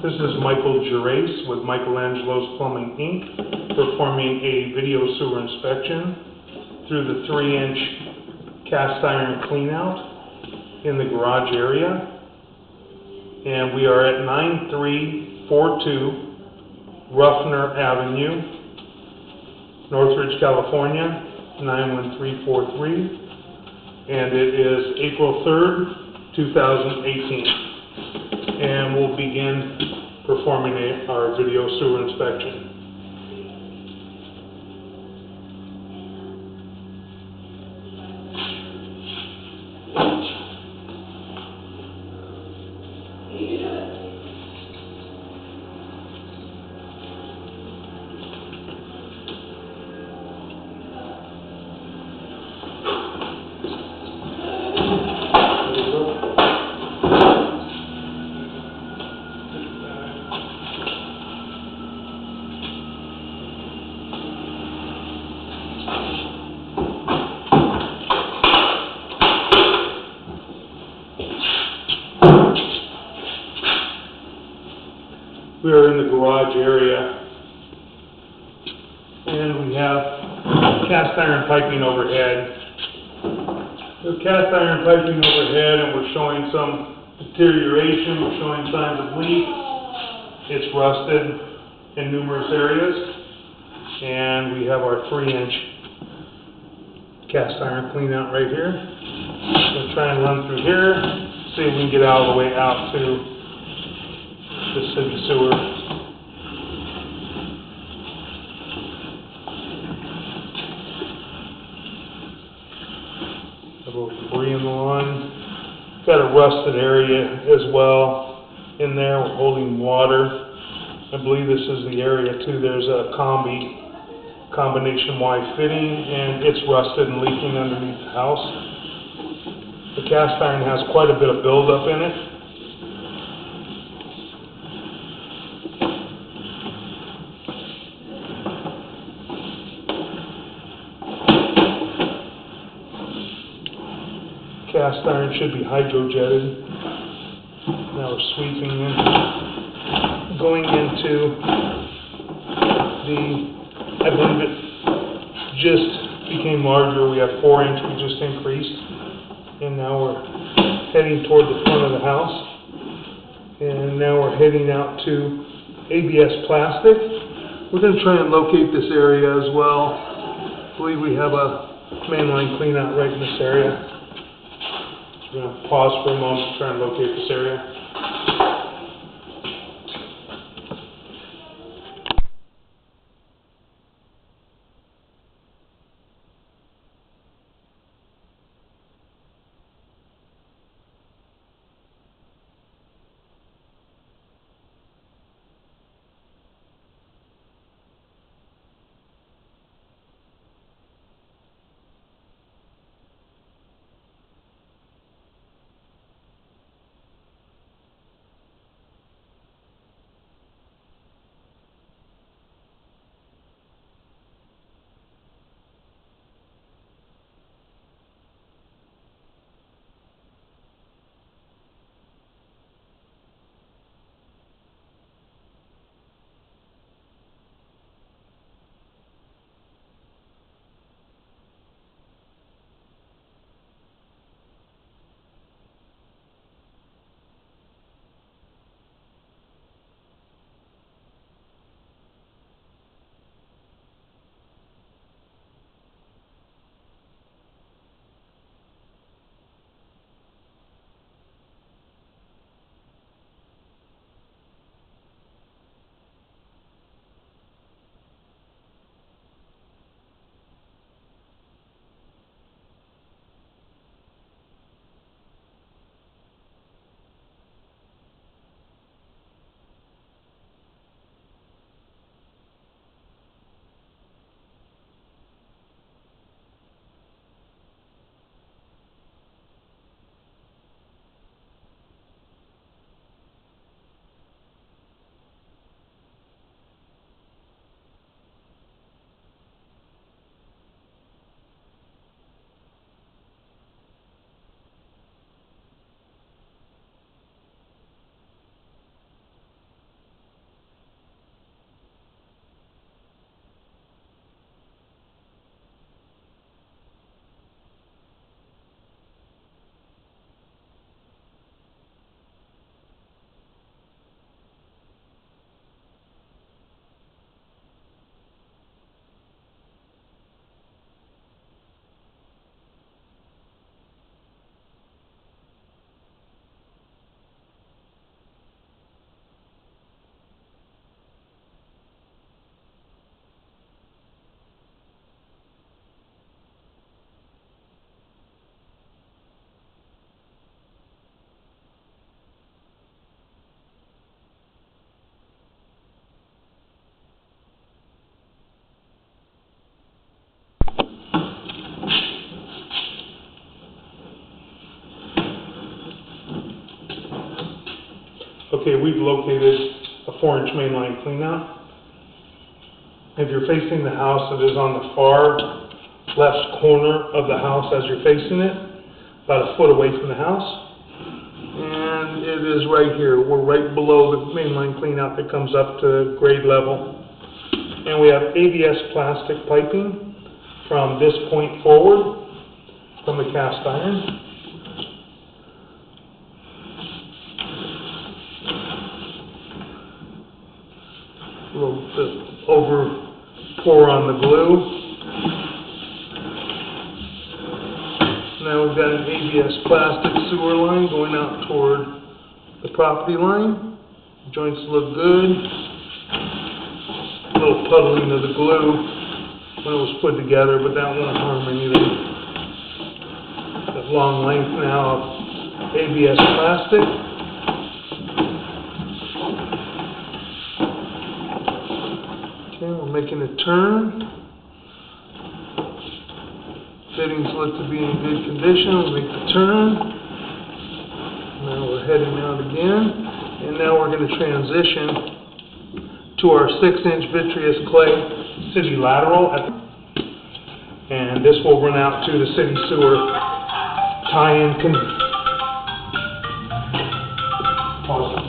This is Michael Gerace with Michelangelo's Plumbing, Inc., performing a video sewer inspection through the 3-inch cast iron cleanout in the garage area. And we are at 9342 Ruffner Avenue, Northridge, California, 91343. And it is April 3rd, 2018. And we'll begin performing our video sewer inspection. We are in the garage area, and we have cast iron piping overhead. The cast iron piping overhead, and we're showing some deterioration, we're showing signs of leak. It's rusted in numerous areas, and we have our 3-inch cast iron cleanout right here. We'll try and run through here, see if we can get all the way out to the city sewer. About debris in the lawn. Got a rusted area as well in there. We're holding water. I believe this is the area too. There's a combination Y fitting, and it's rusted and leaking underneath the house. The cast iron has quite a bit of buildup in it. Cast iron should be hydro-jetted. Now we're sweeping in, going into I believe it just became larger. We have 4-inch, we just increased. And now we're heading toward the front of the house. And now we're heading out to ABS plastic. We're going to try and locate this area as well. I believe we have a mainline cleanout right in this area. We're going to pause for a moment to try and locate this area. Okay, we've located a 4-inch mainline cleanout. If you're facing the house, it is on the far left corner of the house as you're facing it, about a foot away from the house. And it is right here. We're right below the mainline cleanout that comes up to grade level. And we have ABS plastic piping from this point forward from the cast iron. A little bit over pour on the glue. Now we've got an ABS plastic sewer line going out toward the property line. The joints look good. A little puddling of the glue when it was put together, but that won't harm anything. That long length now of ABS plastic. Okay, we're making a turn. Fittings look to be in good condition. We'll make the turn. Now we're heading out again. And now we're going to transition to our 6-inch vitreous clay city lateral. And this will run out to the city sewer tie-in. Pause.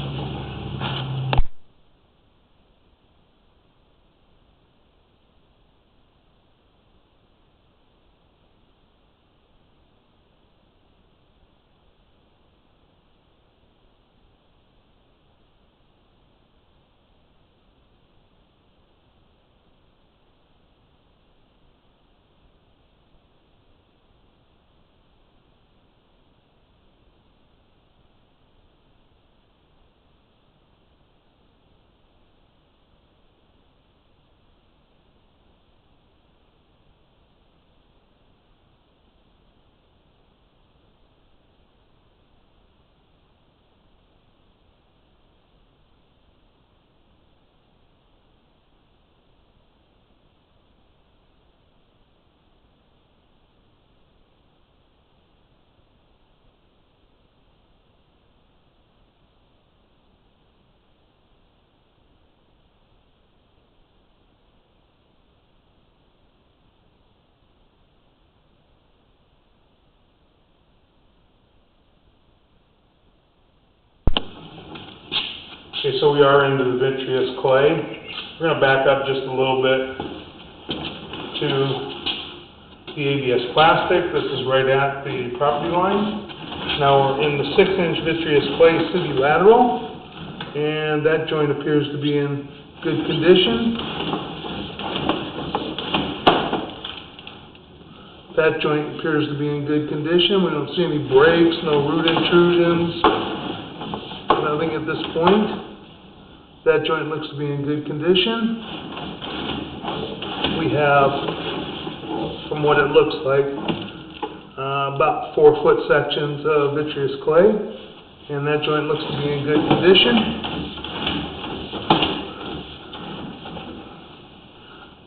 Okay, so we are into the vitreous clay. We're going to back up just a little bit to the ABS plastic. This is right at the property line. Now we're in the 6-inch vitreous clay city lateral, and that joint appears to be in good condition. That joint appears to be in good condition. We don't see any breaks, no root intrusions, nothing at this point. That joint looks to be in good condition. We have, from what it looks like, about 4-foot sections of vitreous clay, and that joint looks to be in good condition.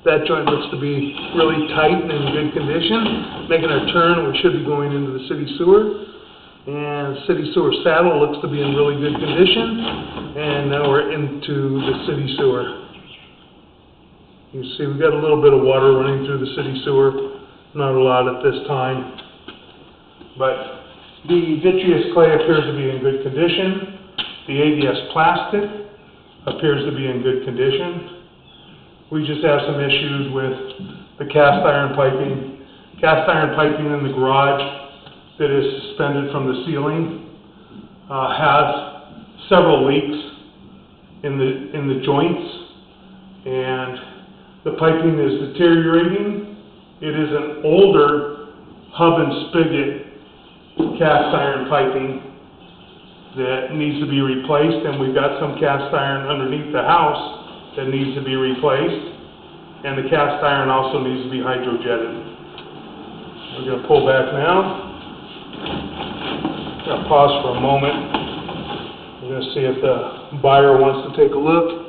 That joint looks to be really tight and in good condition. Making our turn, we should be going into the city sewer. And the city sewer saddle looks to be in really good condition. And now we're into the city sewer. You see we've got a little bit of water running through the city sewer. Not a lot at this time. But the vitreous clay appears to be in good condition. The ABS plastic appears to be in good condition. We just have some issues with the cast iron piping. Cast iron piping in the garage that is suspended from the ceiling has several leaks in the joints, and the piping is deteriorating. It is an older hub and spigot cast iron piping that needs to be replaced, and we've got some cast iron underneath the house that needs to be replaced, and the cast iron also needs to be hydrojetted. We're going to pull back now. I'm going to pause for a moment. We're going to see if the buyer wants to take a look.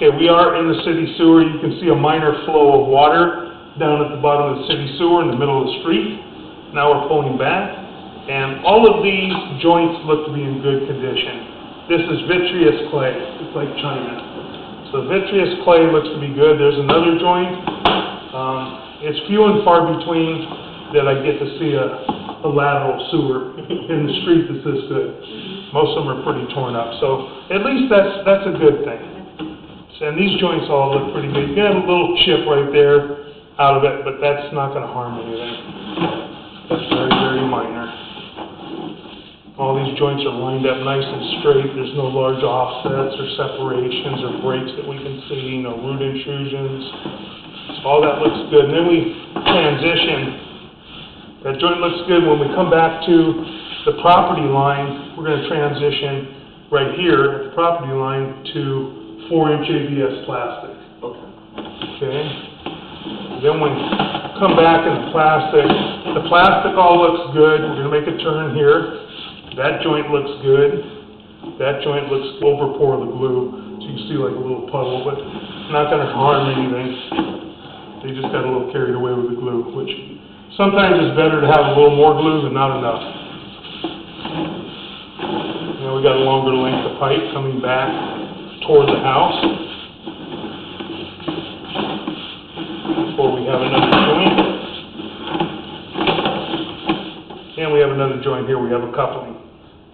Okay, we are in the city sewer. You can see a minor flow of water down at the bottom of the city sewer in the middle of the street. Now we're pulling back, and all of these joints look to be in good condition. This is vitreous clay. It's like China. So vitreous clay looks to be good. There's another joint. It's few and far between that I get to see a lateral sewer in the street that's this good. Most of them are pretty torn up, so at least that's a good thing. And these joints all look pretty good. You can have a little chip right there out of it, but that's not going to harm anything. That's very, very minor. All these joints are lined up nice and straight. There's no large offsets or separations or breaks that we can see, no root intrusions. So all that looks good. And then we transition. That joint looks good. When we come back to the property line, we're going to transition right here at the property line to 4-inch ABS plastic. Okay. Then when we come back in the plastic all looks good. We're going to make a turn here. That joint looks good. That joint looks over pour the glue, so you can see like a little puddle, but it's not going to harm anything. They just got a little carried away with the glue, which sometimes it's better to have a little more glue than not enough. Now we got a longer length of pipe coming back toward the house. Before we have another joint. And we have another joint here. We have a coupling.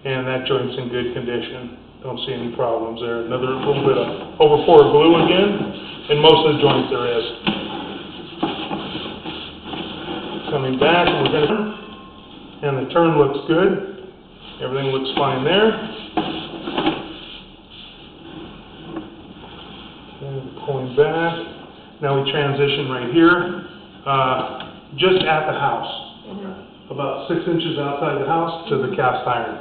And that joint's in good condition. Don't see any problems there. Another little bit of over pour glue again. In most of the joints there is. Coming back, and we're going to, and the turn looks good. Everything looks fine there. And pulling back. Now we transition right here, just at the house. About 6 inches outside the house to the cast iron.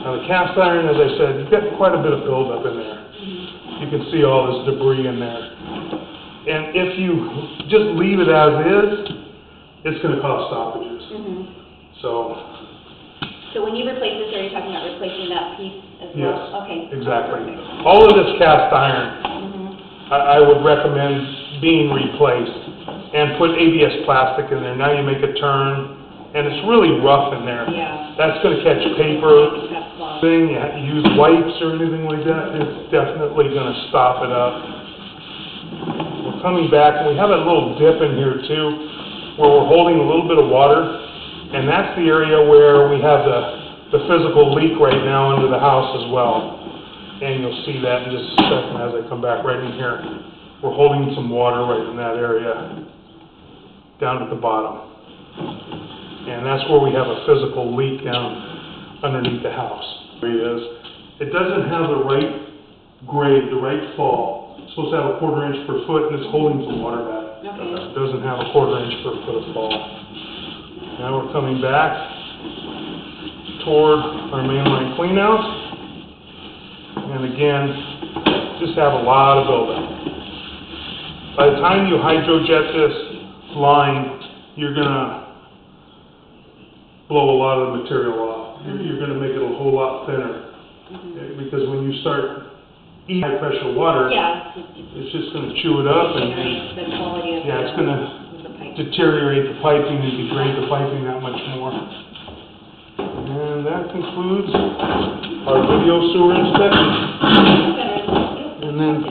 Now the cast iron, as I said, you've got quite a bit of buildup in there. You can see all this debris in there. And if you just leave it as is, it's going to cause stoppages. So when you replace this, are you talking about replacing that piece as well? Yes, okay. Exactly. All of this cast iron, I would recommend being replaced and put ABS plastic in there. Now you make a turn, and it's really rough in there. Yeah. That's going to catch paper, thing. You have to use wipes or anything like that. It's definitely going to stop it up. We're coming back, and we have a little dip in here too, where we're holding a little bit of water, and that's the area where we have the physical leak right now under the house as well. And you'll see that in just a second as I come back right in here. We're holding some water right in that area down at the bottom. And that's where we have a physical leak down underneath the house. It doesn't have the right grade, the right fall. It's supposed to have a 1/4 inch per foot, and it's holding some water back. Okay. It doesn't have a 1/4 inch per foot of fall. Now we're coming back toward our mainline cleanout. And again, just have a lot of buildup. By the time you hydrojet this line, you're going to blow a lot of the material off. You're going to make it a whole lot thinner. Because when you start eating high pressure water, it's just going to chew it up, and the quality of it's going to deteriorate the piping and degrade the piping that much more. And that concludes our video sewer inspection. And then